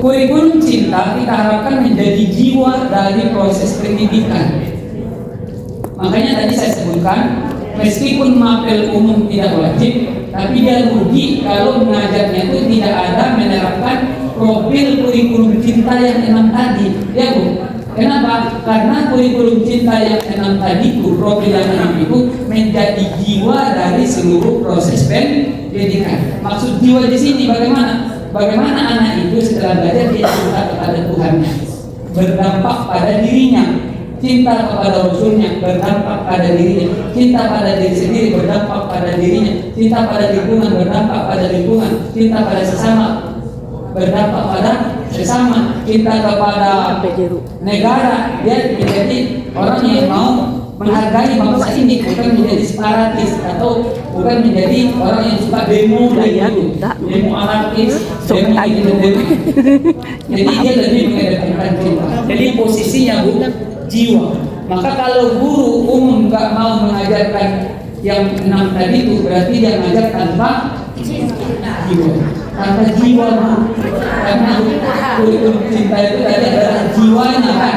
Kurikulum cinta kita harapkan menjadi jiwa dari proses pendidikan. Makanya tadi saya sebutkan, meskipun mapel umum tidak wajib, tapi dia rugi kalau mengajarnya itu tidak ada menerapkan profil kurikulum cinta yang 6 tadi. Ya Bu, kenapa? Karena kurikulum cinta yang 6 tadi itu, profil yang 6 itu menjadi jiwa dari seluruh proses pendidikan. Maksud jiwa di sini bagaimana? Bagaimana anak itu setelah belajar dia cinta kepada Tuhannya, berdampak pada dirinya, cinta kepada Rasulnya, berdampak pada dirinya, cinta pada diri sendiri, berdampak pada dirinya, cinta pada lingkungan, berdampak pada lingkungan, cinta pada sesama, berdampak pada sesama, cinta kepada negara, dia menjadi orang yang mau menghargai bangsa ini, bukan menjadi separatis atau bukan menjadi orang yang suka demo demo anarkis, demo independen. Jadi dia lebih mengedepankan cinta. Jadi posisinya Bu, jiwa. Maka kalau guru umum nggak mau mengajarkan yang 6 tadi itu, berarti dia mengajar tanpa jiwa. Tanpa jiwa Bu. Karena kurikulum cinta itu tadi adalah jiwanya kan.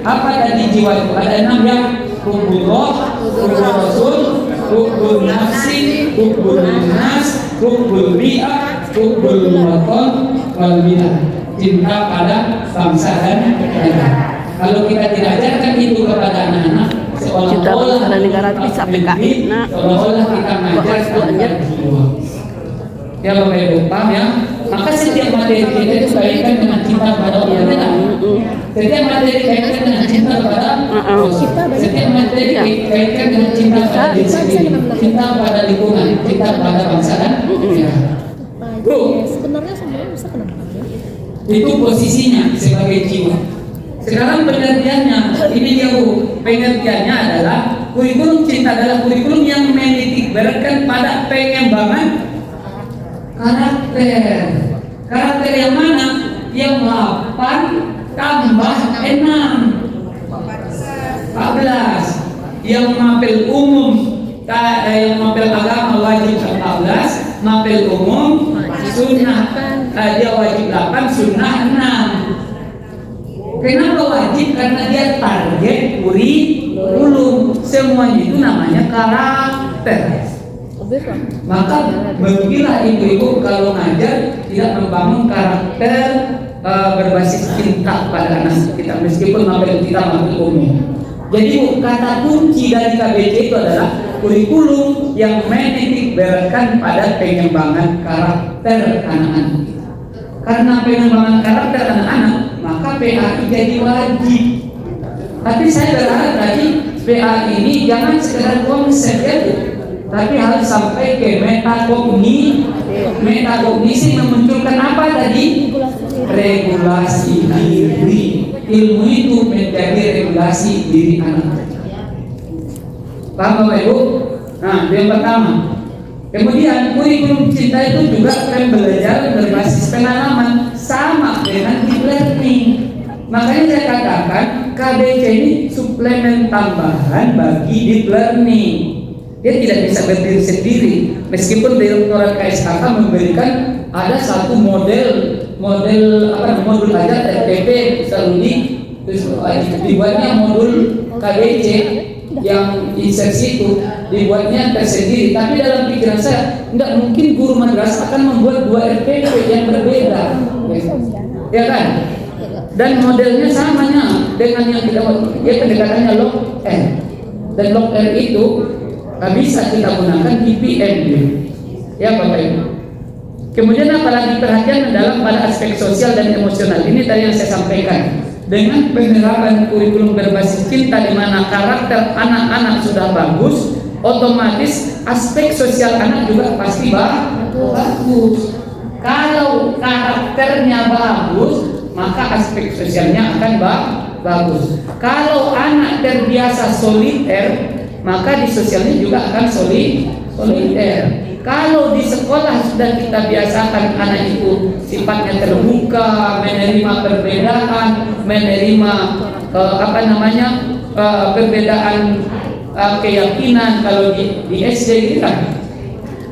Apa tadi jiwa itu? Ada 6 yang hubbullah, hubbul rasul, hubbul nafsi, hubbul nas, hubbul bi'ah, hubbul watan, wal bidah. Cinta pada bangsa dan negara. Kalau kita tidak ajarkan itu kepada anak-anak, seolah-olah seolah-olah kita mengajarkan jiwa. Ya Bapak Ibu, paham ya? Maka setiap materi kita itu kaitkan dengan cinta kepada Allah. Setiap materi kaitkan dengan cinta kepada Allah. Setiap materi kaitkan dengan cinta kepada diri sendiri, cinta kepada lingkungan, cinta kepada bangsa dan negara. Bu, sebenarnya semuanya bisa kenapa? itu posisinya sebagai jiwa. Sekarang pengertiannya, ini dia Bu. Pengertiannya adalah kurikulum cinta adalah kurikulum yang menitik beratkan pada pengembangan karakter. Karakter yang mana? Yang 8 tambah 6 14. Yang mapel umum, yang mapel agama wajib 14, mapel umum sunnah dia wajib 8, sunnah 6. Kenapa wajib? Karena dia target kurikulum. Semuanya itu namanya karakter. Maka begilah ibu-ibu kalau ngajar tidak membangun karakter berbasis cinta pada anak kita, meskipun mapel kita mapel umum. Jadi kata kunci dari KBC itu adalah kurikulum yang menitik beratkan pada pengembangan karakter anak-anak. Karena pengembangan karakter anak-anak, maka PAI jadi wajib. Tapi saya berharap tadi PAI ini jangan sekedar konsep ya, tapi harus sampai ke metakognisi memunculkan apa tadi? Regulasi diri. Ilmu itu menjadi regulasi diri anak. Paham Bapak Ibu? Nah, yang pertama. Kemudian kurikulum cinta itu juga pembelajaran berbasis pengalaman, sama dengan deep learning. Makanya saya katakan KBC ini suplemen tambahan bagi deep learning. Dia tidak bisa berdiri sendiri, meskipun Direktorat KSKK memberikan ada satu modul aja RTP Sarudi, terus dibuatnya modul KBC yang insersi itu dibuatnya tersendiri. Tapi dalam pikiran saya, tidak mungkin guru madrasah akan membuat 2 RTP yang berbeda, ya kan? Dan modelnya samanya dengan yang kita buat, ya pendekatannya log R, dan log R itu bisa kita gunakan IPM, ya Bapak Ibu. Kemudian apalagi perhatian dalam pada aspek sosial dan emosional. Ini tadi yang saya sampaikan. Dengan penerapan kurikulum berbasis cinta di mana karakter anak-anak sudah bagus, otomatis aspek sosial anak juga pasti bagus. Kalau karakternya bagus, maka aspek sosialnya akan bagus. Kalau anak terbiasa soliter, maka di sosialnya juga akan soliter. Kalau di sekolah sudah kita biasakan anak itu sifatnya terbuka, menerima perbedaan, menerima perbedaan keyakinan. Kalau di SD gitu kan,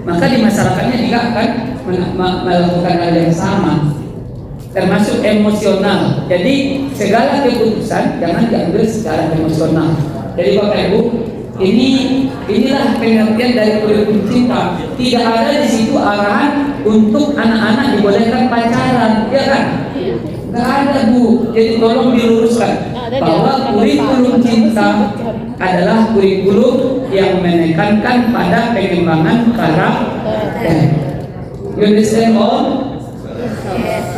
maka di masyarakatnya juga akan melakukan hal yang sama, termasuk emosional. Jadi segala keputusan jangan diambil secara emosional. Jadi Bapak Ibu, inilah pengertian dari kurikulum cinta. Tidak ada di situ arahan untuk anak-anak dibolehkan pacaran, ya kan? Nggak ada, Bu. Jadi tolong diluruskan bahwa kurikulum cinta adalah kurikulum yang menekankan pada pengembangan karakter. You understand all?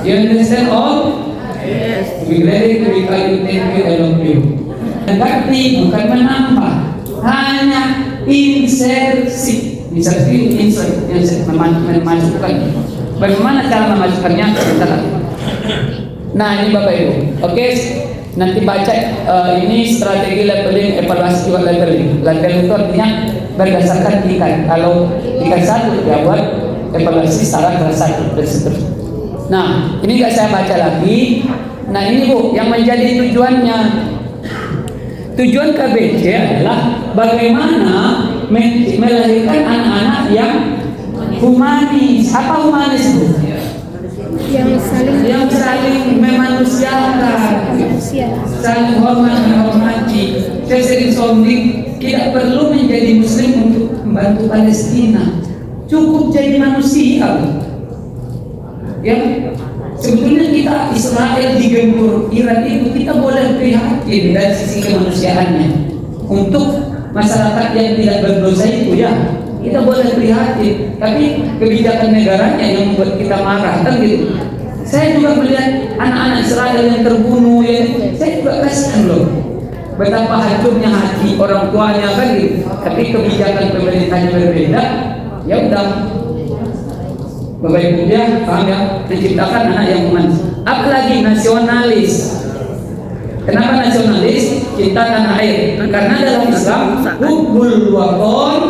You understand all? Yes. We glad to be you. Thank you, I love you. Ganti bukan menambah, hanya insersi. Insert memasukkan. Bagaimana cara memasukkannya? Nah, ini Bapak Ibu. Oke, nanti baca ini strategi leveling, evaluasi leveling. Leveling itu artinya berdasarkan tingkat. Kalau tingkat 1 ya buat evaluasi secara kelas 1 dan seterusnya. Nah, ini nggak saya baca lagi. Nah, ini Bu, yang menjadi tujuannya. Tujuan KBC adalah bagaimana melahirkan anak-anak yang humanis. Apa humanis, Bu? Yang saling memanusiakan, saling hormat menghormati. Saya sering sombong, tidak perlu menjadi Muslim untuk membantu Palestina. Cukup jadi manusia. Ya, sebetulnya kita Israel digempur Iran itu kita boleh prihatin dari sisi kemanusiaannya. Untuk masyarakat yang tidak berdosa itu ya kita boleh prihatin. Tapi kebijakan negaranya yang membuat kita marah kan gitu. Saya juga melihat anak-anak Israel yang terbunuh ya, saya juga kasihan loh. Betapa hancurnya hati orang tuanya kan gitu. Tapi kebijakan pemerintahnya berbeda. Ya udah, Bapak Ibu ya, paham ya, menciptakan anak yang humanis. Apalagi nasionalis. Kenapa nasionalis? Cinta tanah air. Karena dalam Islam hubbul waton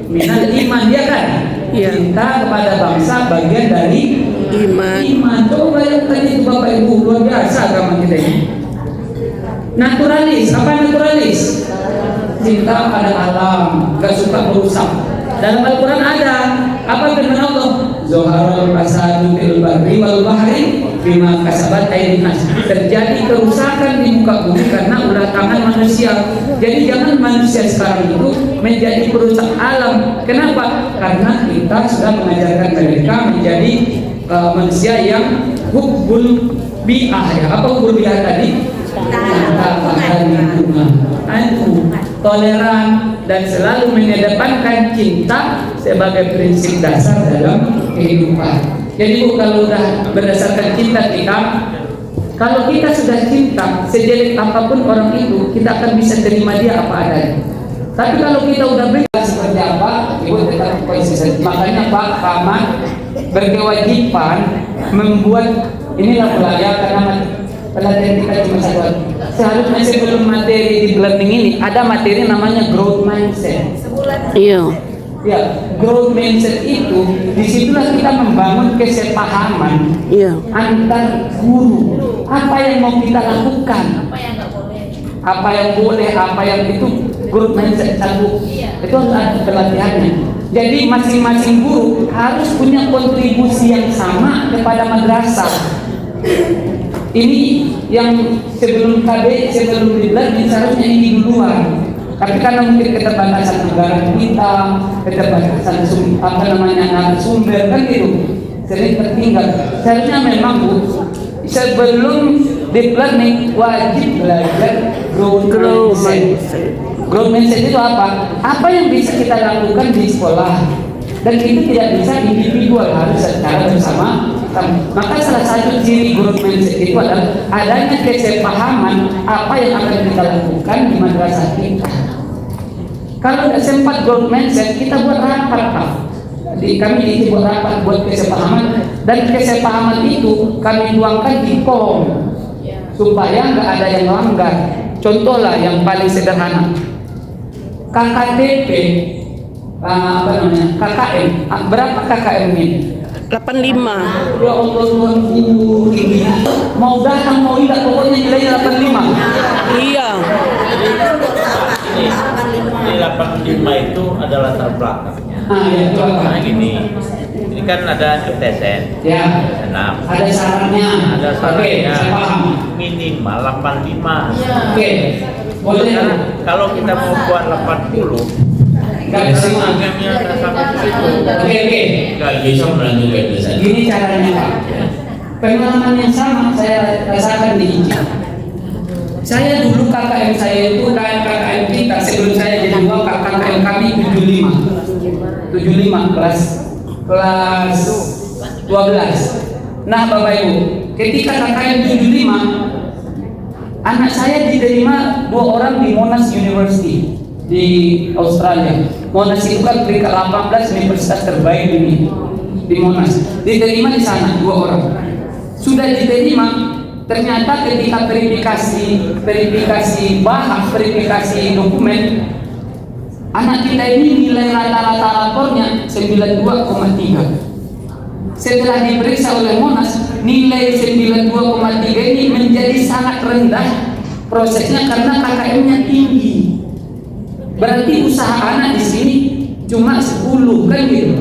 minal iman, ya kan? Cinta kepada bangsa bagian dari iman. Coba bayangkan itu Bapak Ibu, luar biasa agama kita ini. Naturalis, apa naturalis? Cinta pada alam, gak suka merusak. Dalam Al-Quran ada apa firman Allah? Zoharul fasadu fil barri wal bahri bima kasabat aydin nas. Terjadi kerusakan di muka bumi karena ulah tangan manusia. Jadi jangan manusia sekarang itu menjadi perusak alam. Kenapa? Karena kita sudah mengajarkan mereka menjadi manusia yang hubbul bi'ah ya. Apa hubbul bi'ah tadi? Toleran dan selalu mengedepankan cinta sebagai prinsip dasar dalam kehidupan. Jadi Bu, kalau udah berdasarkan cinta kita, kalau kita sudah cinta, sejelek apapun orang itu, kita akan bisa terima dia apa adanya. Tapi kalau kita udah beda seperti apa, Ibu tetap konsisten. Makanya Pak Rahmat berkewajiban membuat inilah budaya karena pelatihan kita cuma satu. Seharusnya sebelum materi di learning ini ada materi namanya growth mindset. Iya. Ya, growth mindset itu disitulah kita membangun kesepahaman antar guru. Apa yang mau kita lakukan? Apa yang boleh, apa yang itu growth mindset satu. Itu harus ada pelatihannya. Jadi masing-masing guru harus punya kontribusi yang sama kepada madrasah. Ini yang sebelum dibuat seharusnya ini duluan. Tapi karena mungkin keterbatasan anggaran kita, keterbatasan sumber kan gitu, sering tertinggal. Seharusnya memang Bu, sebelum deep learning wajib belajar growth mindset. Growth mindset itu apa? Apa yang bisa kita lakukan di sekolah? Dan itu tidak bisa individual, harus secara bersama. Maka salah satu ciri growth mindset itu adalah adanya kesepahaman apa yang akan kita lakukan di madrasah kita. Kalau tidak sempat growth mindset, kita buat rapat Pak. Kami buat rapat buat kesepahaman, dan kesepahaman itu kami tuangkan di POM. supaya nggak ada yang melanggar. Contoh lah yang paling sederhana, KKTP, apa namanya, KKM. Berapa KKM ini? 85. Ya Allah Tuhan, tinggi. Mau datang mau tidak, pokoknya nilainya 85. Iya. Ini 85 itu adalah latar belakangnya. Ya, itu apa? Nah gini, ini kan ada QTSN. Ya. 6. Ada syaratnya. Ada Oke, syaratnya. saya paham. Minimal 85. Oke, boleh. Karena kalau kita mau buat 80, Nggak bisa. agamnya nggak sampai situ. Oke. Nggak bisa melanjutkan ke sana. Gini caranya Pak. Pengalaman yang sama saya rasakan di ICI. Saya dulu KKM saya itu KKM kita sebelum saya jadi wakil, KKM kami 75 kelas 12. Nah Bapak Ibu, ketika KKM 75, anak saya diterima 2 orang di Monash University di Australia. Monash itu kan peringkat 18 universitas terbaik di Monash. Diterima di sana 2 orang. Sudah diterima, ternyata ketika verifikasi bahan, verifikasi dokumen, anak kita ini nilai rata-rata rapornya 92,3. Setelah diperiksa oleh Monash, nilai 92,3 ini menjadi sangat rendah prosesnya karena KKM-nya tinggi. Berarti usaha anak di sini cuma 10 kan gitu,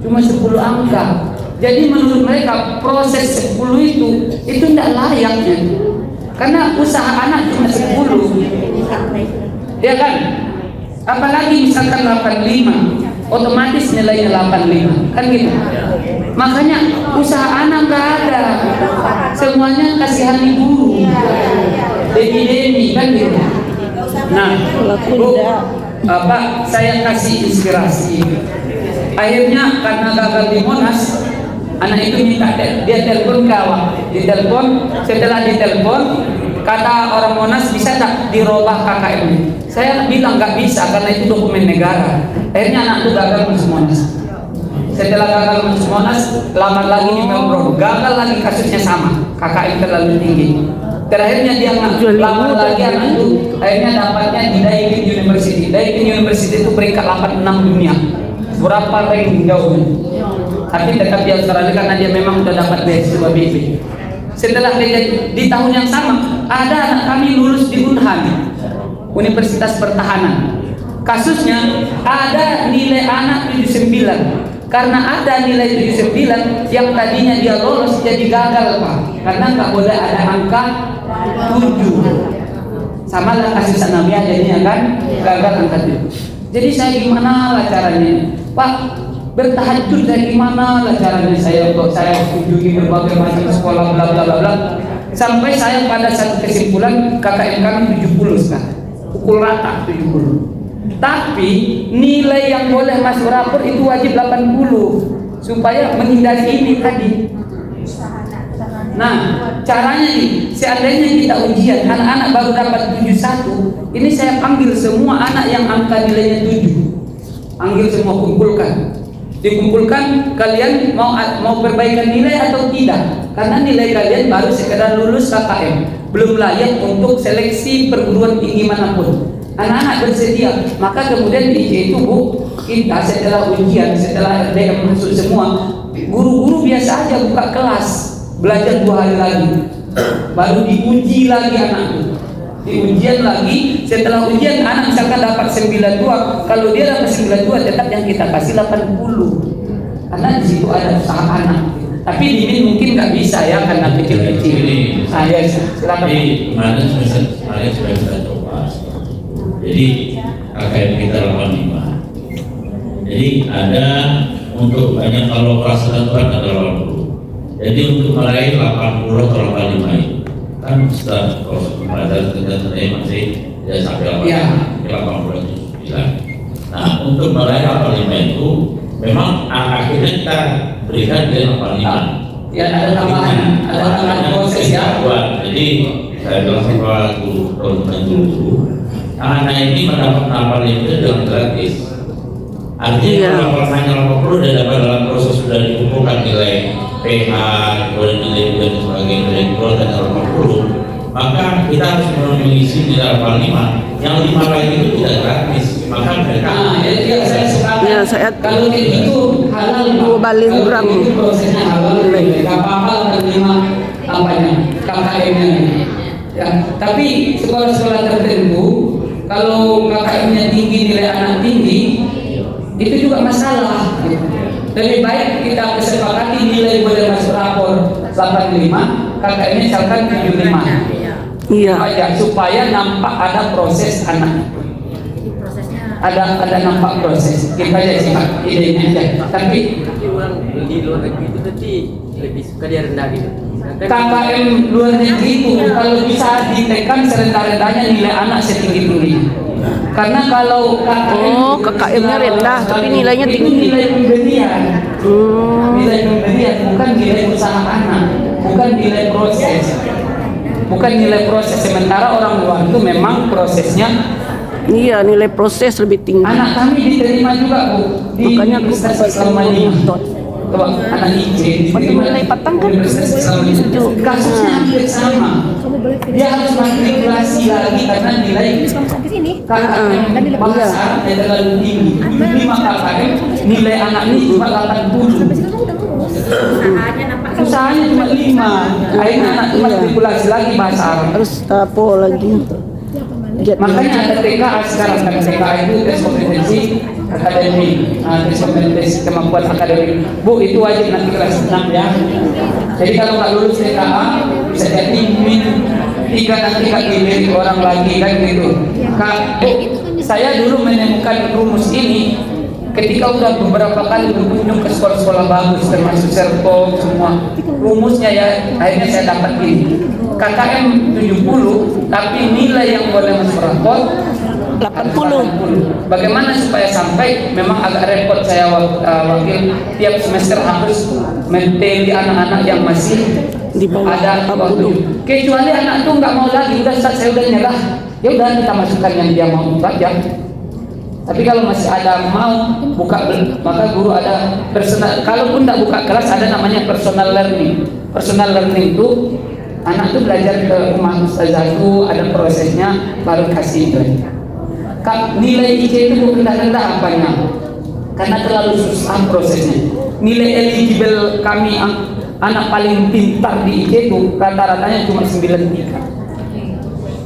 cuma 10 angka. Jadi menurut mereka proses 10 itu tidak layak ya. Karena usaha anak cuma 10, ya kan? Apalagi misalkan 85, otomatis nilainya 85 kan gitu. Makanya usaha anak nggak ada, semuanya kasihani guru, demi kan gitu. Nah, Bu, saya kasih inspirasi. Akhirnya karena gagal di Monash, anak itu minta dia telepon kawan, setelah ditelepon kata orang Monash, bisa tak dirubah KKM? Saya bilang nggak bisa karena itu dokumen negara. Akhirnya anak itu gagal masuk Monash. Setelah gagal masuk Monash, lamar lagi di Melbourne, gagal lagi kasusnya sama, KKM terlalu tinggi. Terakhirnya dia lamar lagi anak itu, akhirnya dapatnya di Daekin University. Daekin University itu peringkat 86 dunia. Berapa ranking jauhnya? Tapi tetap di Australia karena dia memang sudah dapat beasiswa BB. Setelah di tahun yang sama, ada anak kami lulus di Unhan, Universitas Pertahanan. Kasusnya ada nilai anak 79. Karena ada nilai 79 yang tadinya dia lolos jadi gagal Pak. Karena nggak boleh ada angka 7. Sama lah kasus Sanawiyah jadinya kan gagal angka 7. Jadi saya gimana lah caranya Pak? Bertahajud dari gimana lah caranya saya kunjungi berbagai macam sekolah bla bla bla bla. Sampai saya pada satu kesimpulan KKM kami 70 sekarang. Pukul rata 70. Tapi nilai yang boleh masuk rapor itu wajib 80 supaya menghindari ini tadi. Nah, caranya nih, seandainya kita ujian, anak-anak baru dapat 71, ini saya panggil semua anak yang angka nilainya 7. Panggil semua, dikumpulkan, kalian mau perbaikan nilai atau tidak? Karena nilai kalian baru sekedar lulus KKM, belum layak untuk seleksi perguruan tinggi manapun. Anak-anak bersedia, maka kemudian di IC itu Bu, kita setelah ujian, setelah RDM masuk semua, guru-guru biasa aja buka kelas, belajar 2 hari lagi, baru diuji lagi anak itu, diujian lagi. Setelah ujian anak misalkan dapat 92, kalau dia dapat 92 tetap yang kita kasih 80, karena di situ ada usaha anak. Tapi Dimin mungkin nggak bisa ya karena kecil-kecil. Saya silakan. Jadi kemarin sudah kita coba. Jadi KKM kita 85. Jadi ada untuk banyak kalau kelas tertentu ada 80. Jadi untuk meraih 80 atau 85 itu kan setelah proses pembelajaran kita masih tidak sampai 89. Nah untuk meraih 85 itu memang akhirnya kita berikan di 85. Ya ada tambahan proses ya. Jadi saya bilang sama guru dulu. Anak ini mendapat 85 itu dengan gratis. Artinya kalau hanya 80 dan dapat dalam proses sudah dikumpulkan nilai PH, kemudian nilai dan sebagainya dari keluar dan 80, maka kita harus mengisi nilai 85. Yang 5 lain itu tidak gratis, maka mereka Ya, saya sepakat. Ya, saya Kalau itu halal, dua balik kalau kurang. itu prosesnya halal, nggak apa-apa menerima apanya, KKM-nya. Ya, tapi sekolah-sekolah tertentu, kalau KKM-nya tinggi, nilai anak tinggi, itu juga masalah. Lebih baik kita kesepakati nilai boleh masuk rapor 85, KKM-nya misalkan 75. Iya. Supaya nampak ada proses anak. Ada nampak proses. Kita aja sih idenya aja. Tapi orang di luar negeri itu nanti lebih suka dia rendah gitu. KKM luar negeri itu kalau bisa ditekan serendah-rendahnya nilai anak setinggi-tingginya. Karena kalau KKM-nya rendah tapi nilainya itu tinggi. nilai pemberian. Nilai pemberian bukan nilai usaha anak, bukan nilai proses. Bukan nilai proses, sementara orang luar itu memang prosesnya. Iya, nilai proses lebih tinggi. Anak kami diterima juga, Bu, di Makanya aku Universitas Islam Madinah. Coba anak IJ diterima nilai patang kan? Universitas Islam Madinah. Kasusnya hampir sama. Dia harus matrikulasi lagi karena nilai KKM bahasa yang terlalu tinggi. 5 KKM, nilai anak ini cuma 80. Usahanya cuma 5. Akhirnya anak cuma matrikulasi lagi bahasa Arab. Harus apa lagi? Makanya ada TKA sekarang, kan TKA itu tes kompetensi akademik, tes kompetensi kemampuan akademik. Bu, itu wajib nanti kelas 6 ya. Jadi kalau nggak lulus TKA bisa jadi nanti Kak dilirik orang lagi kan gitu. Kak, Bu, saya dulu menemukan rumus ini ketika udah beberapa kali berkunjung ke sekolah-sekolah bagus termasuk Serpong semua. Rumusnya ya akhirnya saya dapat ini. KKM 70 tapi nilai yang boleh masuk rapor 80. Bagaimana supaya sampai, memang agak repot saya wakil tiap semester harus menteli anak-anak yang masih Di bawah ada 80. kecuali anak itu nggak mau lagi, udah saya udah nyerah, ya udah kita masukkan yang dia mau saja. Tapi kalau masih ada mau buka, maka guru ada personal. Kalaupun tidak buka kelas, ada namanya personal learning. Personal learning itu anak itu belajar ke rumah ustazah itu ada prosesnya, baru kasih itu. Nilai IC itu bukan rendah apanya, karena terlalu susah prosesnya. Nilai eligible kami anak paling pintar di IC itu rata-ratanya cuma 93.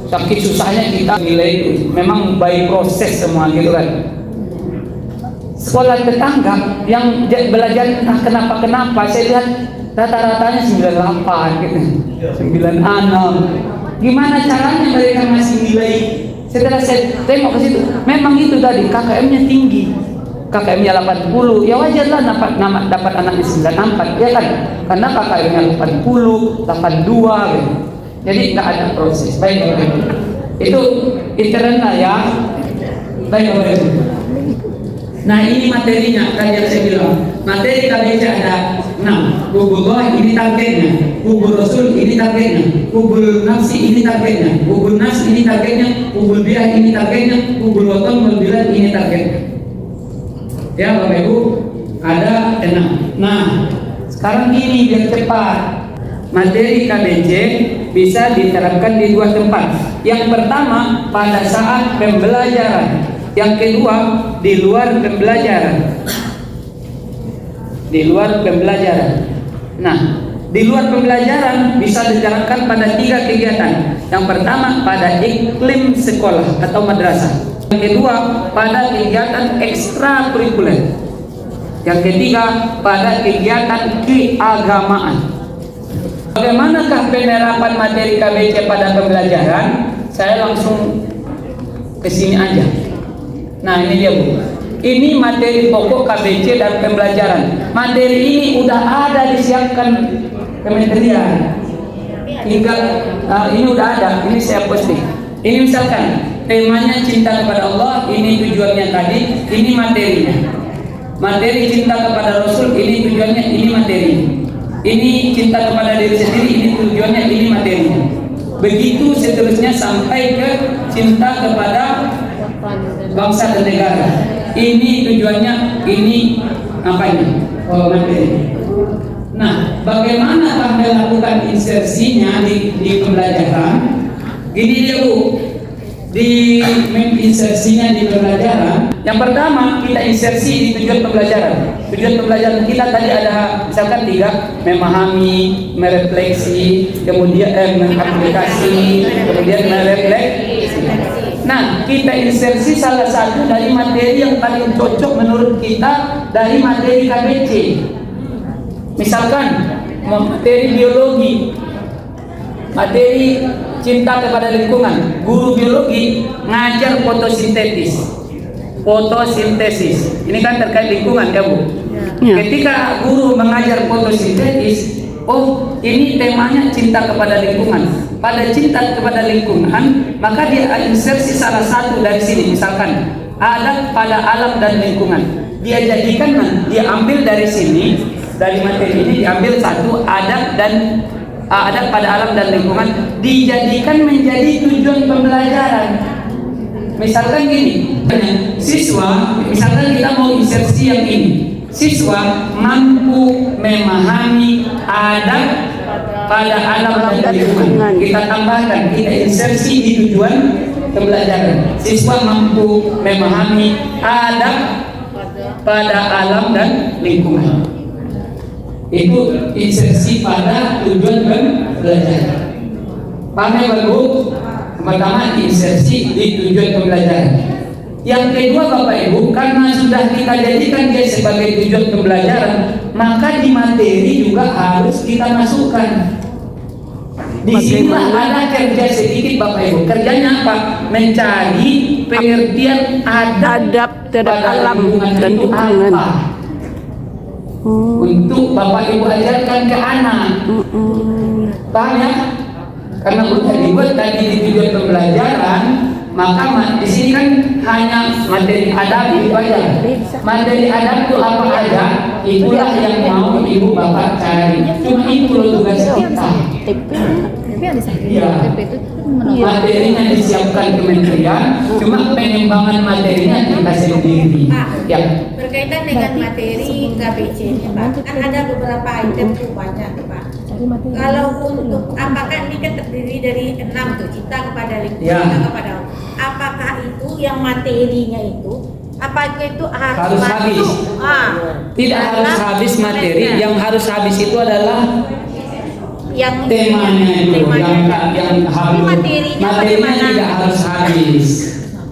Tapi susahnya kita nilai itu memang by proses semua gitu kan. Sekolah tetangga yang belajar entah kenapa saya lihat rata-ratanya 98 gitu, 96. Gimana caranya mereka masih nilai? Setelah saya tengok ke situ, memang itu tadi KKM-nya tinggi, KKM-nya 80, ya wajarlah dapat anaknya 94, ya kan? Karena KKM-nya 80, 82 gitu. Jadi nggak ada proses. Baik. Itu internal ya. Baik. Nah ini materinya kan yang saya bilang. Materi KBC ada 6. Hubullah ini targetnya. Hubul Rasul ini targetnya. Hubul nafsi ini targetnya. Hubul nafs ini targetnya. Hubul biah ini targetnya. Hubul watan wal bilad ini targetnya. Ya Bapak Ibu, ada 6. Nah, sekarang gini biar cepat. Materi KBC bisa diterapkan di 2 tempat. Yang pertama pada saat pembelajaran, yang kedua di luar pembelajaran. Di luar pembelajaran. Nah, di luar pembelajaran bisa diterapkan pada 3 kegiatan. Yang pertama pada iklim sekolah atau madrasah. Yang kedua pada kegiatan ekstrakurikuler. Yang ketiga pada kegiatan keagamaan. Bagaimanakah penerapan materi KBC pada pembelajaran? Saya langsung ke sini aja. Nah ini dia Bu. Ini materi pokok KBC dan pembelajaran. Materi ini udah ada disiapkan Kementerian. Tinggal ini udah ada. Ini saya posting. Ini misalkan temanya cinta kepada Allah. Ini tujuannya tadi. Ini materinya. Materi cinta kepada Rasul. Ini tujuannya. Ini materinya. Ini cinta kepada diri sendiri, ini tujuannya, ini materinya. Begitu seterusnya sampai ke cinta kepada bangsa dan negara. Ini tujuannya, ini apanya? Oh, materi. Nah, bagaimana melakukan insersinya di pembelajaran? Gini dia Bu, di insersinya di pembelajaran. Yang pertama kita insersi di tujuan pembelajaran. Tujuan pembelajaran kita tadi ada misalkan 3, memahami, merefleksi, kemudian mengaplikasi, kemudian merefleksi. Nah, kita insersi salah satu dari materi yang paling cocok menurut kita dari materi KBC. Misalkan materi biologi, materi cinta kepada lingkungan, guru biologi ngajar fotosintesis. Ini kan terkait lingkungan ya Bu. Ya. Ketika guru mengajar fotosintesis, oh ini temanya cinta kepada lingkungan. Pada cinta kepada lingkungan, maka dia insersi salah satu dari sini, misalkan adab pada alam dan lingkungan. Dia jadikan, dia ambil dari sini, dari materi ini diambil satu adab pada alam dan lingkungan, dijadikan menjadi tujuan pembelajaran. Misalkan gini, siswa, misalkan kita mau insersi yang ini, siswa mampu memahami adab pada alam dan lingkungan. Kita tambahkan, kita insersi di tujuan pembelajaran. Siswa mampu memahami adab pada alam dan lingkungan. Itu insersi pada tujuan pembelajaran. Paham ya Bapak? Pertama insersi di tujuan pembelajaran. Yang kedua Bapak Ibu, karena sudah kita jadikan dia sebagai tujuan pembelajaran, maka di materi juga harus kita masukkan. Di sinilah ada kerja sedikit Bapak Ibu. Kerjanya apa? Mencari pengertian adab terhadap alam dan lingkungan. Untuk Bapak Ibu ajarkan ke anak. Paham ya? Karena udah dibuat tadi di tujuan pembelajaran, maka di sini kan hanya materi adab itu aja. Materi adab itu apa aja? Itulah yang mau Ibu Bapak cari. Cuma itu loh tugas kita. Ya, materinya disiapkan kementerian, cuma pengembangan materinya kita sendiri. Ya. Berkaitan dengan materi KBC, Pak, kan ada beberapa item tuh banyak, Pak. Kalau untuk apakah ini kan terdiri dari 6 tuh, cinta kepada lingkungan, Ya. cinta kepada alam. Apakah itu yang materinya itu? Apakah itu harus habis? Tidak harus habis materi. Yang harus habis itu adalah yang temanya itu, yang harus materinya tidak harus habis.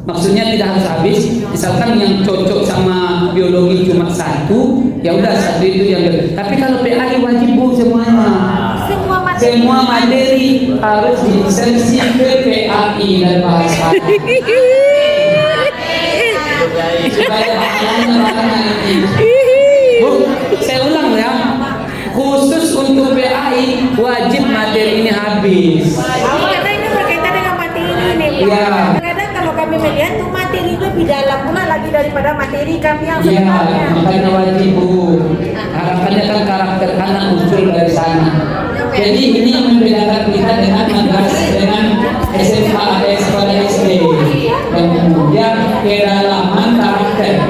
Maksudnya tidak harus habis. Misalkan yang cocok sama biologi cuma 1, ya udah 1 itu yang. Tapi kalau PAI wajib Bu semuanya. Semua materi harus diinsersi ke PAI dan bahasa. Supaya Bu, saya ulang ya. Khusus untuk PAI wajib materi ini habis. Karena ini berkaitan dengan materi ini, Pak. Ya. Kadang kalau kami melihat tuh materi itu lebih dalam pula lagi daripada materi kami yang Iya, sebenarnya. makanya wajib Bu. Harapannya kan karakter anak muncul dari sana. Jadi ini yang membedakan kita dengan SMA, sekolah SD. Dan kemudian kedalaman karakter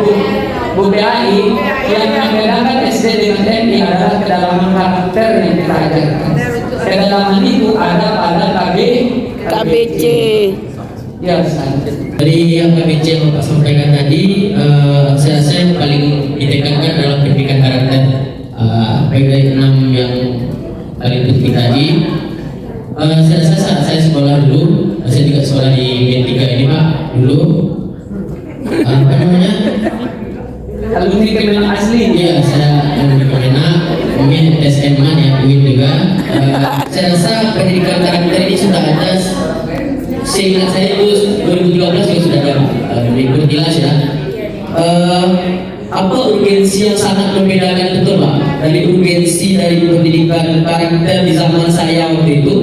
Bu PAI yang membedakan SD dengan TNI adalah kedalaman karakter yang kita ajarkan. Kedalaman itu ada pada KBC. Ya, Ustaz. Dari yang KBC yang Bapak sampaikan tadi, saya rasa yang paling ditekankan adalah pendidikan karakter. Baik dari 6 yang paling penting tadi. Saya rasa saat saya sekolah dulu, saya juga sekolah di G3 ini Pak dulu. Apa namanya? Alumni Kemenang asli. Iya, saya alumni Kemenang, mungkin SMA ya, UIN juga. Saya rasa pendidikan karakter ini sudah ada. Seingat saya itu 2013 juga sudah ada, berikut jelas ya. Apa urgensi yang sangat membedakan betul Pak dari urgensi dari pendidikan karakter di zaman saya waktu itu,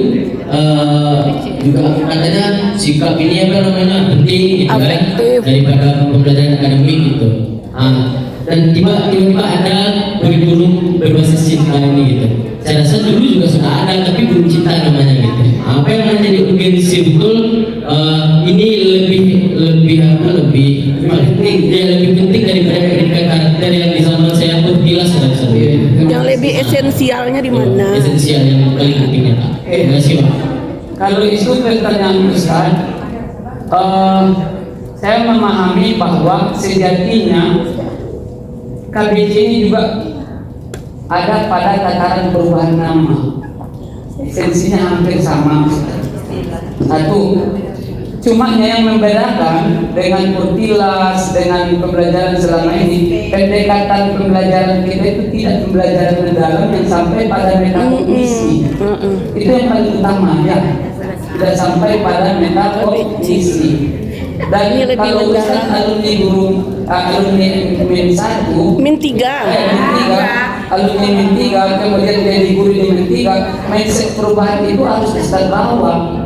juga katanya sikap ini apa namanya penting gitu kan daripada pembelajaran akademik gitu. Dan tiba-tiba ada kurikulum berbasis cinta ini gitu. Saya rasa dulu juga sudah ada tapi belum cinta namanya gitu. Apa yang menjadi urgensi betul, ini lebih penting, lebih penting daripada pendidikan karakter yang di zaman saya pun jelas sudah Yang lebih esensialnya di mana? Esensial yang paling pentingnya Pak. Terima kasih Pak. kalau itu pertanyaan Ustaz, saya memahami bahwa sejatinya KBC ini juga ada pada tataran perubahan nama. Esensinya hampir sama. Satu, cuma yang membedakan dengan Kurtilas, dengan pembelajaran selama ini, pendekatan pembelajaran kita itu tidak pembelajaran mendalam yang sampai pada metakognisi. Itu yang paling utama ya. Tidak sampai pada metakognisi. Dan kalau Ustaz alumni Min 1, Min 3, alumni Min 3, kemudian jadi guru di Min 3, mindset perubahan itu harus Ustaz bawa.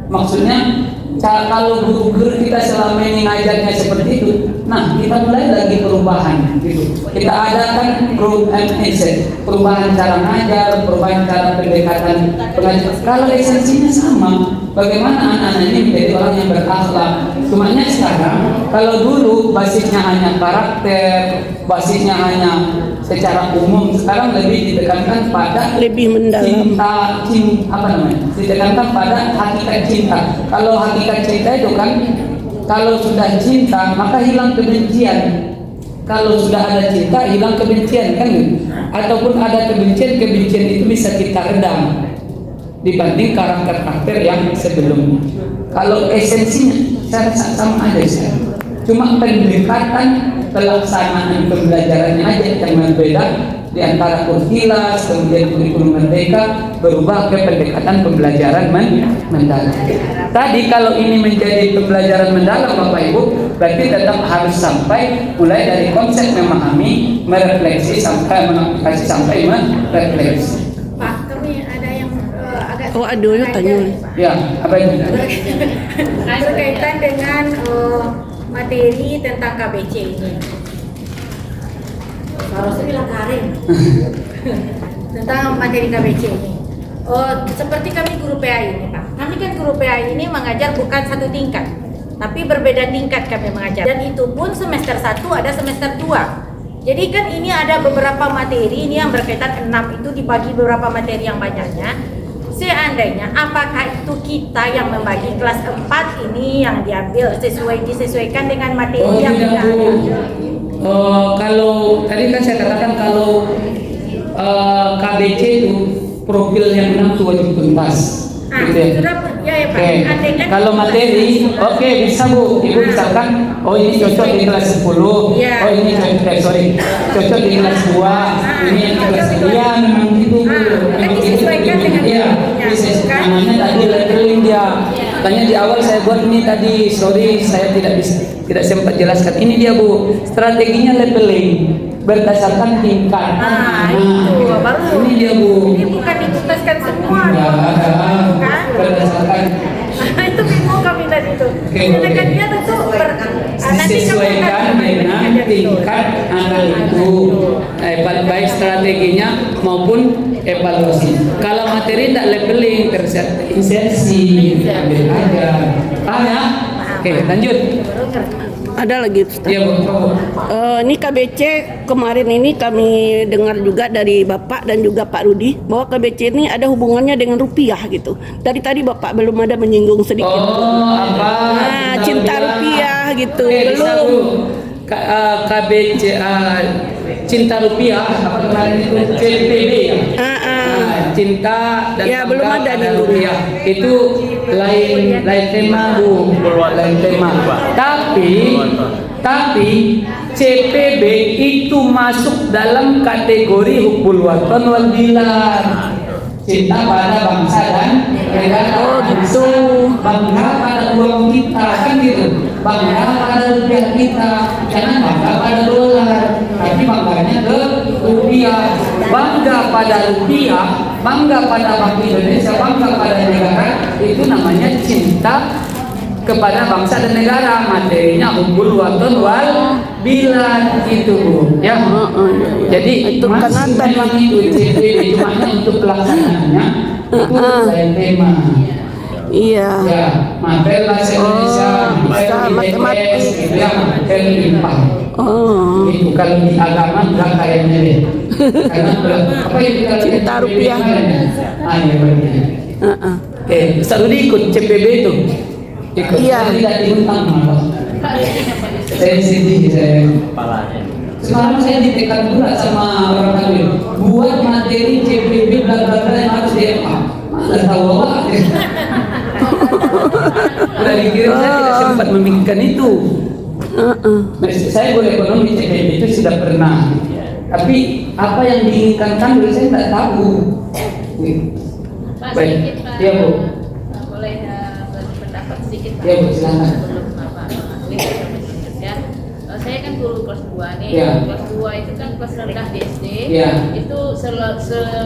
Maksudnya kalau guru-guru kita selama ini ngajarnya seperti itu, nah kita mulai lagi perubahan gitu. Kita adakan perubahan cara ngajar, perubahan cara pendekatan pengajar. Kalau esensinya sama, bagaimana anak-anak ini menjadi orang yang berakhlak. Cumanya sekarang, kalau dulu basisnya hanya karakter, basisnya hanya secara umum, sekarang lebih ditekankan pada lebih mendalam. Ditekankan pada hakikat cinta. Kalau hakikat cinta itu kan, kalau sudah cinta maka hilang kebencian. Kalau sudah ada cinta hilang kebencian kan? Ataupun ada kebencian itu bisa kita redam dibanding karakter yang sebelumnya. Kalau esensinya sama aja sih. Cuma pendekatan pelaksanaan pembelajarannya aja yang berbeda di antara Kurtilas kemudian kurikulum merdeka berubah ke pendekatan pembelajaran mendalam. Tadi kalau ini menjadi pembelajaran mendalam Bapak Ibu, berarti tetap harus sampai mulai dari konsep memahami, merefleksi sampai mengaplikasi sampai merefleksi. Pak, kami ada yang agak Oh, aduh, ya tanya. Ya, apa itu? berkaitan dengan materi tentang KBC ini. Harusnya bilang Karin tentang materi KBC ini. Seperti kami guru PAI ini Pak. Kami kan guru PAI ini mengajar bukan satu tingkat, tapi berbeda tingkat kami mengajar. Dan itu pun semester 1 ada semester 2. Jadi kan ini ada beberapa materi ini yang berkaitan 6 itu dibagi beberapa materi yang banyaknya. Seandainya apakah itu kita yang membagi kelas 4 ini yang diambil disesuaikan dengan materi yang kita ada? Kalau tadi kan saya katakan kalau KBC itu profil yang 6 itu wajib tuntas. Gitu ya. Sudah ya Pak. Okay. Andaikan Kalau materi, oke bisa Bu. Ibu misalkan, oh ini cocok di kelas 10, Ya. oh ini cocok di kelas 2, ini yang kelas 3, ya memang gitu. Kan disesuaikan dengan ya. kan? Namanya tadi leveling dia. Tanya di awal saya buat ini tadi, sorry saya tidak sempat jelaskan. Ini dia Bu, strateginya leveling berdasarkan tingkat. Itu baru. Ini dia Bu. Ini bukan dituntaskan semua. Ya, Kan? berdasarkan Itu bingung kami tadi itu. Sedangkan dia tentu disesuaikan dengan tingkat anak itu, baik strateginya maupun evaluasi. Kalau materi tidak leveling, insersi, ambil aja. Ya? Oke, lanjut. Ada lagi Ustaz. Iya Bu. Ini KBC kemarin ini kami dengar juga dari Bapak dan juga Pak Rudi bahwa KBC ini ada hubungannya dengan rupiah gitu. Dari tadi Bapak belum ada menyinggung sedikit. Apa? Nah, cinta rupiah gitu. Oke, bisa, Belum. Bu. KBC cinta rupiah apa kemarin itu CPB ya? Cinta dan Ya, belum ada di rupiah itu lain tema Bu, lain tema. Tapi CPB itu masuk dalam kategori hubul waton wal bilad, cinta pada bangsa dan negara. Oh gitu. Bangga pada uang kita kan gitu, bangga pada rupiah kita, jangan bangga pada dolar, tapi bangganya ke rupiah. Bangga pada rupiah, bangga pada Bank Indonesia, bangga pada negara, itu namanya cinta kepada bangsa dan negara. Materinya hubbul waton wal bilad gitu Bu ya. Jadi Itu masih pengantar memang itu CPB, cuma untuk pelaksanaannya itu lain tema. Iya. Ya, materi bahasa Indonesia, bisa matematik. gitu ya, materi IPA. Oh. Itu kalau di agama enggak kayaknya deh. Karena apa yang kita Cinta rupiah. iya benar. Ustaz Rudi ikut CPB itu. Ikut. Iya. Saya tidak diundang malah. Saya sedih saya. Kepalanya. Sekarang saya ditekan pula sama orang lain. Buat materi CPB bla bla bla yang harus dia malah tahu apa. Udah dikirim saya tidak sempat memikirkan itu. Saya guru ekonomi CPB itu sudah pernah. Tapi apa yang diinginkan kami saya tidak tahu. Pak, Baik. sedikit Pak. Iya, Bu. Boleh berpendapat sedikit Pak. Iya, Bu, silakan. Sebelum Bapak ya. Saya kan guru kelas 2 nih. Iya. Kelas 2 itu kan kelas rendah di SD. Iya. Itu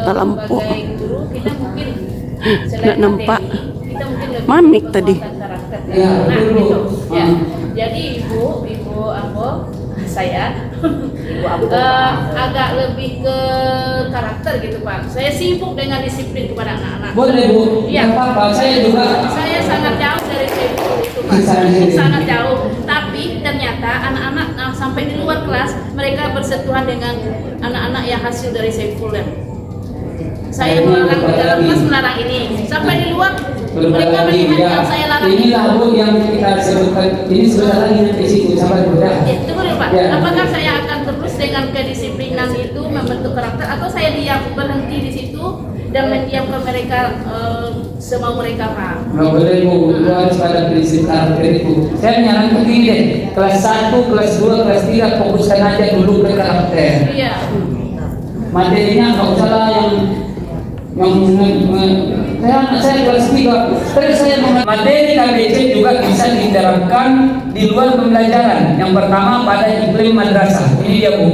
Lampu. sebagai guru kita mungkin Nggak nampak. kita mungkin lebih Mamik penguatan tadi. karakter. Iya, Nah, betul, Bu. gitu. Ya. Ah. Jadi ibu aku saya agak lebih ke karakter gitu Pak. Saya sibuk dengan disiplin kepada anak-anak. Boleh Bu, Iya. tidak apa-apa. Saya juga. Saya sangat jauh dari sibuk itu Pak. Sangat jauh. Tapi ternyata anak-anak sampai di luar kelas mereka bersentuhan dengan anak-anak yang hasil dari Saiful ya. Saya melarang di dalam kelas melarang ini. Sampai di luar mereka melihat yang saya larang. Inilah Bu yang kita sebutkan. Ini sebentar lagi nanti situ sampai mudah. Tunggu dulu Pak. Ya. Apakah saya akan terus dengan kedisiplinan itu membentuk karakter atau saya diam berhenti di situ dan mendiamkan mereka semau mereka Pak? Nggak boleh Bu, itu harus pada prinsip karakter itu. Saya menyarankan begini deh, kelas 1, kelas 2, kelas 3 fokuskan aja dulu ke karakter. Iya. Materinya nggak usah lah yang saya kelas 3, terus saya materi KBC juga bisa diterapkan di luar pembelajaran. Yang pertama pada iklim madrasah. Ini dia Bu.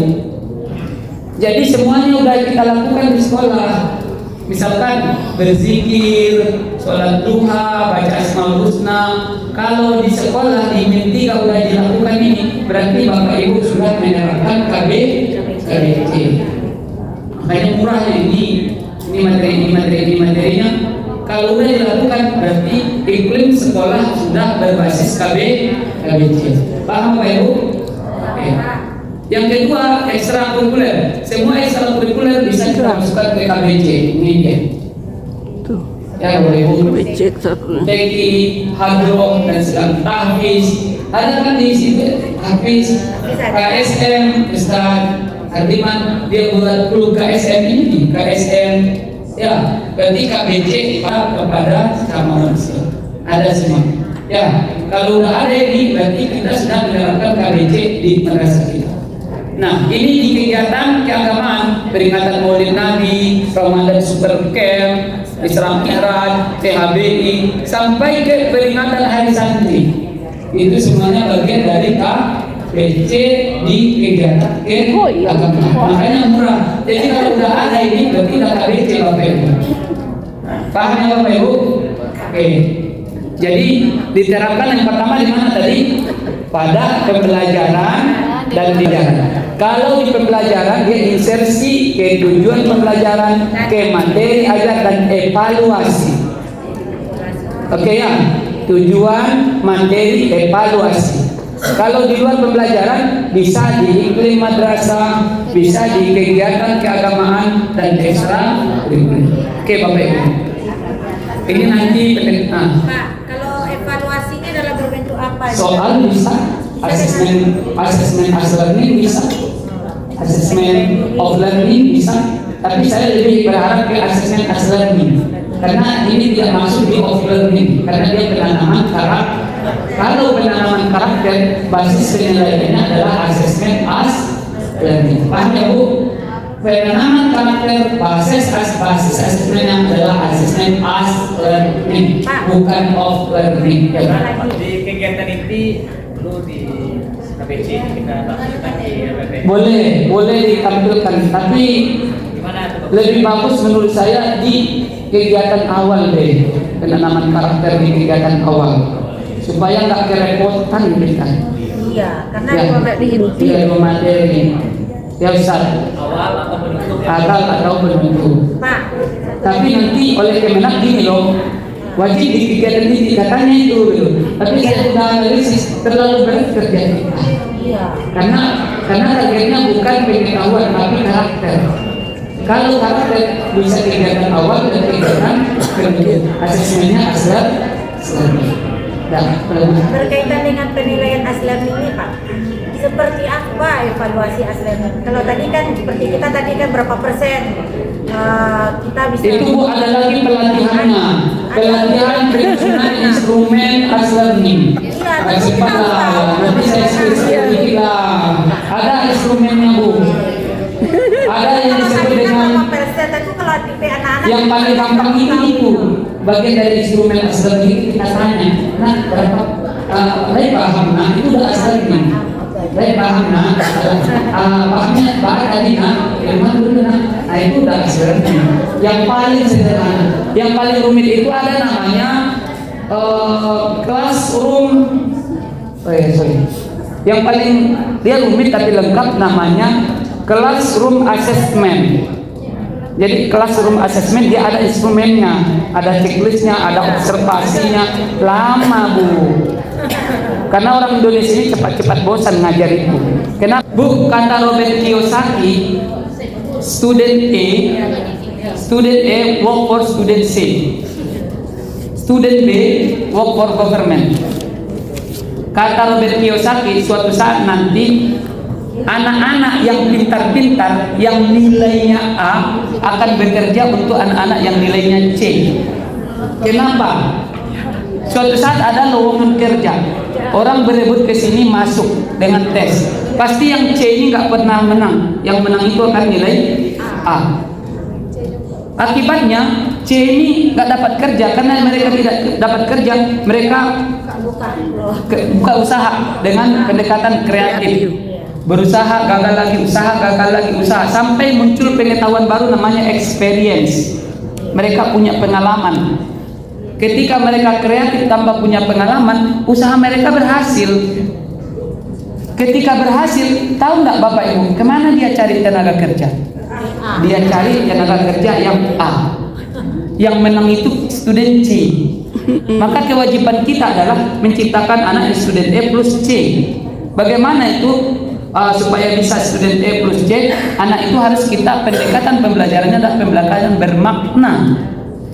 Jadi semuanya udah kita lakukan di sekolah. Misalkan berzikir, sholat duha, baca asmaul husna. Kalau di sekolah di MIN 3 udah dilakukan ini, berarti Bapak Ibu sudah menerapkan KBC. Makanya murahnya ini materinya. Kalau udah dilakukan berarti iklim sekolah sudah berbasis KBC. Paham Bapak Ibu? Oke. Yang kedua, ekstrakurikuler. Semua ekstrakurikuler bisa kita masukkan ke KBC. Ini dia. Tuh. Ya Bapak Ibu. Becek satu. Teki, hadroh dan sedang tahfiz. Ada kan di situ tahfiz, KSM, Ustaz Ardiman dia buat dulu KSM ini, KSM ya, berarti KBC kepada sama manusia ada semua. Ya, kalau udah ada ini berarti kita sudah menerapkan KBC di madrasah kita. Nah, ini di kegiatan keagamaan, peringatan Maulid Nabi, Ramadan Super Camp, Isra Mi'raj, THBI, sampai ke peringatan Hari Santri. Itu semuanya bagian dari KBC di kegiatan keagamaan. Makanya murah. Jadi kalau udah ada ini berarti udah KBC Bapak Ibu. Paham ya Bapak Ibu? Oke. Jadi diterapkan yang pertama di mana tadi? Pada pembelajaran dan didikan. Kalau di pembelajaran dia insersi ke tujuan pembelajaran, ke materi ajar dan evaluasi. Oke ya, tujuan, materi, evaluasi. Kalau di luar pembelajaran bisa di iklim madrasah, bisa di kegiatan keagamaan dan ekstra. Oke Bapak Ibu. Ini nanti Pak, kalau evaluasinya dalam berbentuk apa? soal bisa, asesmen learning bisa, asesmen of learning bisa. Tapi saya lebih berharap ke asesmen as learning karena ini tidak masuk di of learning karena dia penanaman karakter. Kalau penanaman karakter basis penilaiannya adalah asesmen as learning. Paham ya Bu? Penanaman karakter basis asesmennya adalah asesmen as learning, bukan of learning. Ya. Di kegiatan ini perlu di KBC kita tampilkan di RPP. Boleh ditampilkan, tapi Gimana tuh? lebih bagus menurut saya di kegiatan awal deh, penanaman karakter di kegiatan awal supaya nggak kerepotan kita. Iya, karena Ya, kalau dihenti. ya materi. Ya Ustaz, Awal atau bentuk atau bentuk. Pak, Tapi nanti oleh Kemenak gini loh, wajib di kegiatan ini katanya itu gitu. Tapi saya sudah analisis terlalu berat kerja kita. iya. Karena targetnya bukan pengetahuan tapi karakter. Kalau karakter bisa kegiatan awal dan kegiatan kedua, asesmennya asal Berkaitan dengan penilaian asal ini Pak, seperti apa evaluasi asal ini? Kalau tadi kan seperti kita tadi kan berapa persen kita bisa itu Bu, ada lagi pelatihannya, pelatihan penyusunan instrumen learning. Nanti saya spesifikasikan. Ada instrumennya Bu, ada yang disebut dengan yang paling gampang itu bagian dari instrumen learning. Kita tanya, nah berapa? Saya paham, nah itu udah learning. Saya paham, nah pahamnya bahkan tadi, nah ilmu dulu, nah itu udah learning. Yang paling sederhana, yang paling rumit itu ada namanya classroom. Yang paling dia rumit tapi lengkap namanya classroom assessment. Jadi classroom assessment dia ada instrumennya, ada checklistnya, ada observasinya. Lama Bu, karena orang Indonesia ini cepat-cepat bosan ngajar itu. Kenapa Bu? Kata Robert Kiyosaki, student A work for student C, student B work for government. Kata Robert Kiyosaki, suatu saat nanti anak-anak yang pintar-pintar yang nilainya A akan bekerja untuk anak-anak yang nilainya C. Kenapa? Suatu saat ada lowongan kerja, orang berebut ke sini masuk dengan tes. Pasti yang C ini nggak pernah menang, yang menang itu akan nilai A. Akibatnya C ini nggak dapat kerja karena mereka tidak dapat kerja, mereka buka usaha dengan pendekatan kreatif. Berusaha gagal lagi, usaha sampai muncul pengetahuan baru namanya experience. Mereka punya pengalaman. Ketika mereka kreatif tambah punya pengalaman, usaha mereka berhasil. Ketika berhasil, tahu nggak Bapak Ibu kemana dia cari tenaga kerja? Dia cari tenaga kerja yang A. Yang menang itu student C. Maka kewajiban kita adalah menciptakan anak student A plus C. Bagaimana itu? Supaya bisa student A plus C, anak itu harus kita pendekatan pembelajarannya adalah pembelajaran bermakna.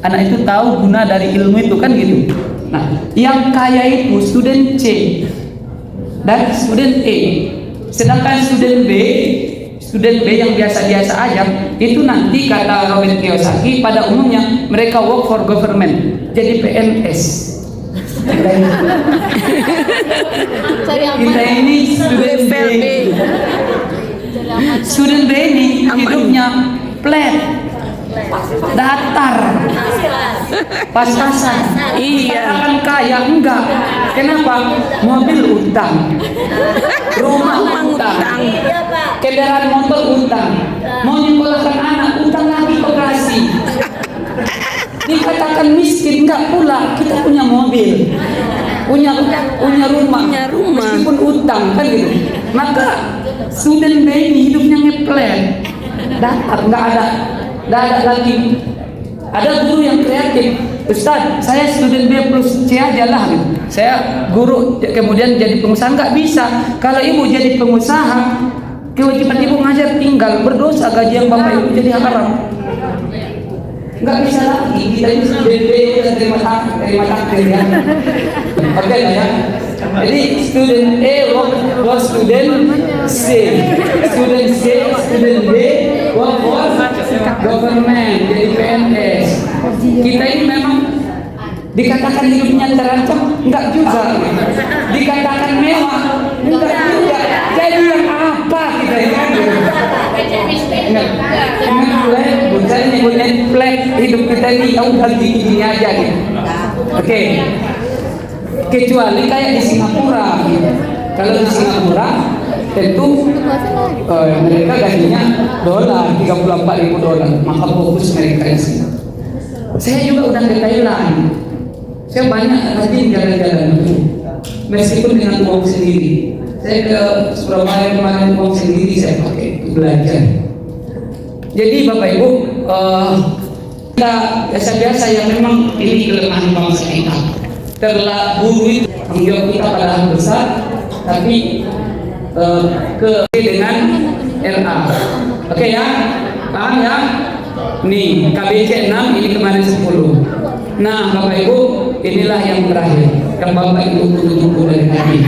Anak itu tahu guna dari ilmu itu kan gitu. Nah, yang kaya itu student C dan student A. Sedangkan student B yang biasa-biasa aja itu nanti kata Robert Kiyosaki pada umumnya mereka work for government, jadi PNS. Kita ini student B. Student B ini hidupnya flat, datar, pas-pasan. Iya. Akan kaya enggak? Kenapa? Mobil utang, rumah utang, kendaraan motor utang, mau nyekolahkan anak utang lagi koperasi. Dikatakan miskin enggak pula, kita punya mobil, punya rumah, meskipun utang kan gitu. Maka student B ini hidupnya ngeplan, datar, nggak ada lagi. Ada guru yang kreatif, Ustaz, saya student B plus C aja lah gitu. Saya guru kemudian jadi pengusaha, nggak bisa. Kalau ibu jadi pengusaha, kewajiban ibu ngajar tinggal, berdosa gaji yang bapak ibu jadi haram. Nggak bisa lagi, kita ini student B udah terima takdir ya. Oke lah ya. Jadi student A work student C, student C, student B work for government, jadi PNS. Kita ini memang dikatakan hidupnya terancam, enggak juga. Dikatakan mewah, enggak juga. Jadi yang apa kita ini? Bukan nyebutnya flat, hidup kita ini udah gini aja gitu. Oke. Kecuali kayak di Singapura gitu. Kalau di Singapura tentu mereka gajinya $34.000, maka fokus mereka di sini. Saya juga udah ke Thailand, saya banyak rajin jalan-jalan meskipun dengan uang sendiri. Saya ke Surabaya kemarin uang sendiri saya pakai untuk belajar. Jadi Bapak Ibu, kita biasa-biasa yang memang ini kelemahan bangsa kita. Guru itu tanggung jawab kita padahal besar, tapi dengan RA. Oke ya. Paham ya? Nih, KBC 6, ini kemarin 10. Nah, Bapak Ibu, inilah yang terakhir yang Bapak Ibu tunggu dari tadi.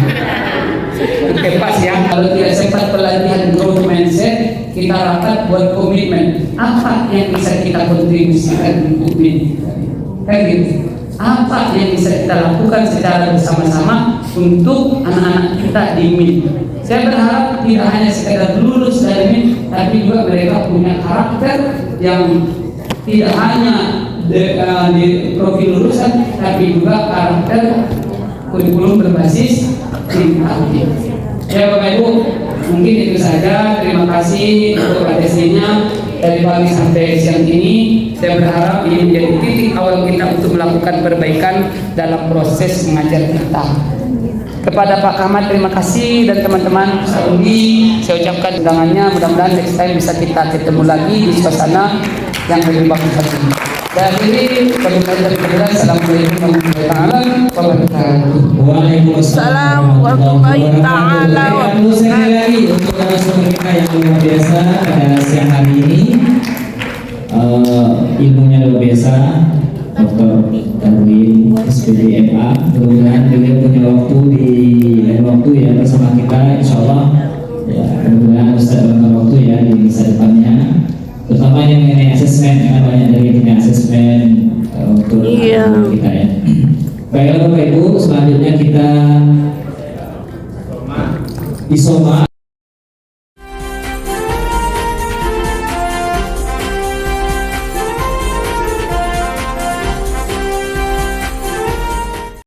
Oke, pas ya. Kalau tidak sempat pelatihan growth mindset, kita rapat buat komitmen. Apa yang bisa kita kontribusikan untuk ini? Kan gitu. Apa yang bisa kita lakukan secara bersama-sama untuk anak-anak kita di MIN? Saya berharap tidak hanya sekedar lulus dari MIN, tapi juga mereka punya karakter yang tidak hanya di profil lulusan, tapi juga karakter kurikulum berbasis tingkat. Ya Bapak Ibu, mungkin itu saja. Terima kasih untuk atensinya dari pagi sampai siang ini. Saya berharap ini menjadi titik awal kita untuk melakukan perbaikan dalam proses mengajar kita. Kepada Pak Ahmad terima kasih, dan teman-teman Saudi saya ucapkan undangannya. Mudah-mudahan next time bisa kita ketemu lagi di suasana yang lebih bagus lagi. Dan ini Assalamualaikum warahmatullahi wabarakatuh. Waalaikumsalam warahmatullahi taala wabarakatuh. Sekali lagi untuk narasumber kita yang luar biasa pada siang hari ini, ilmunya luar biasa, Dr. Darwin SPD MA. Mudah-mudahan beliau punya waktu di lain waktu ya bersama kita, insya Allah. Ya, mudah-mudahan bisa dalam waktu ya di masa depannya. Terutama yang mengenai asesmen, karena banyak dari yang punya asesmen untuk kita ya. Baiklah Bapak Ibu, selanjutnya kita isoma.